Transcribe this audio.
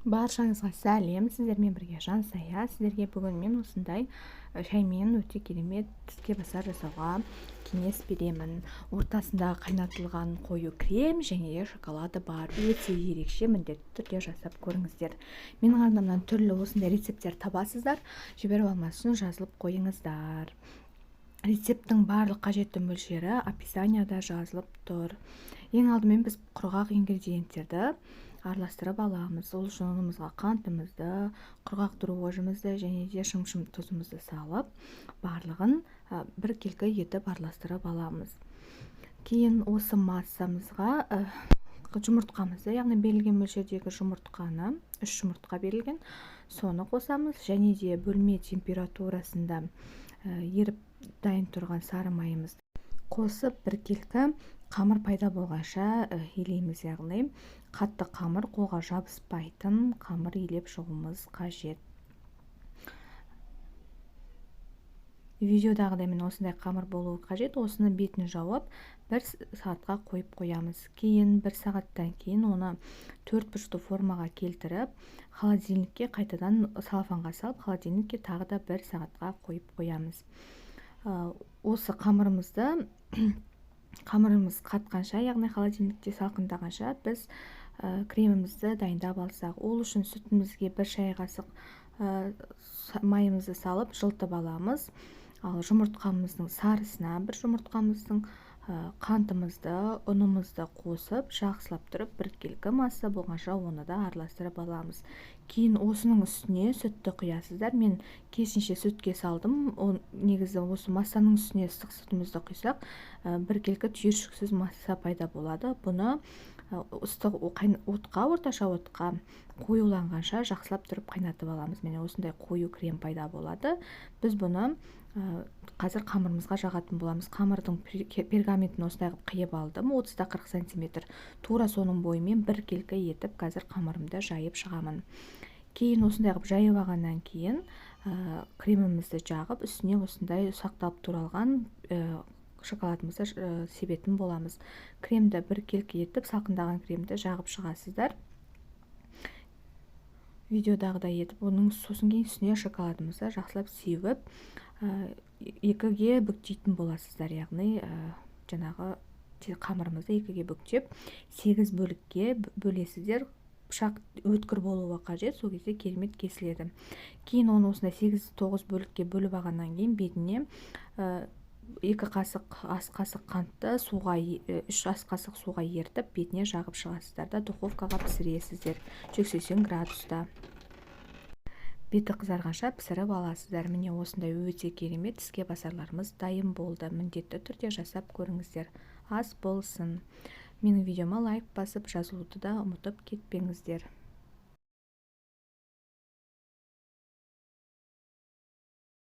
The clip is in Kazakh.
Баршаңызға сәлем, сіздермен бірге Жансая. Сіздерге бүгін мен осындай шаймен өте керемет тіске басар жасауға кеңес беремін. Ортасында қайнатылған қою крем және де шоколады бар. Өте ерекше, міндетті түрде жасап көріңіздер. Менің арнамнан түрлі осындай рецепттер табасыздар. Жіберіп алмас үшін жазылып қойыңыздар. Рецепттің барлық қажетті мөлшері описанияда жазылып тұр. Ең алдымен біз құрғақ ингредиенттерді араластырып аламыз. Ол үшін ұнымызға қантымызды, құрғақ дрожжымызды және де шым-шым тұзымызды салып, барлығын бір келкі етіп араластырып аламыз. Кейін осы массамызға жұмыртқамызды, яғни берілген мөлшердегі жұмыртқаны, 3 жұмыртқа берілген, соны қосамыз және де бөлме температурасында еріп дайын тұрған сары майымызды қосып бір келкі қамыр пайда болғанша илейміз, яғни қатты қамыр, қолға жабыспайтын қамыр илеп шығуымыз қажет. Видеодағыдай мен осындай қамыр болуы қажет. Осыны бетін жауып 1 сағатқа қойып қоямыз. Кейін 1 сағаттан кейін оны 4 бұрышты формаға келтіріп, холодильникке қайтадан салфанға салып, холодильникке тағы да 1 сағатқа қойып қоямыз. Осы қамырымыз қатқанша, яғни холодильникте салқындағанша біз кремімізді дайындап алсақ. Ол үшін сүтімізге 1 шай қасық майымызды салып жылытып аламыз. Ал жұмыртқамыздың сарысына 1 жұмыртқамыздың қантымызды, ұнымызды қосып, жақсылап тұрып, бір келкі масса болғанша оны да араластырып аламыз. Кейін осының үстіне сүтті құясыздар. Мен керісінше сүтке салдым. Негізі осы массаның үстіне ыстық сүтімізді құйсақ, бір келкі түйіршіксіз масса пайда болады. Бұны ыстық отқа, орташа отқа қоюланғанша жақсылап тұрып қайнатып аламыз. Міне осындай қою крем пайда болады. Біз бұны қазір қамырымызға жағатын боламыз. Қамырдың пергаментін осындай қиып алдым, 30-40 см. Тура соның бойымен бір келкі етіп, қазір қамырымды жайып шығамын. Кейін осындай жайып алғаннан кейін кремімізді жағып, үстіне осындай сақталып туралған шоколадымызды себетін боламыз. Кремді бір келкі етіп, салқындаған кремді жағып шығасыздар. Видеодағыдай етіп, оның сосын кейін үстіне шоколадымызды жақсылап сеуіп, 2-ге бүктейтін боласыздар. Яғни жаңағы қамырымызды 2-ге бүктеп, 8 бөлікке бөлесіздер. Пышақ өткір болуы қажет, сол кезде керемет кесіледі. Кейін оны осындай 8-9 бөлікке бөліп алғаннан кейін бетіне 2 ас қасық қантты 3 ас қасық суға ертіп, бетіне жағып шығасыздар да духовкаға пісіресіздер 180 градуста. Беті қызарғанша пісіріп аласыздар. Міне осындай өте керемет тіске басарларымыз дайын болды. Міндетті түрде жасап көріңіздер. Ас болсын. Менің видеома лайк басып жазылуды да ұмытып кетпеңіздер.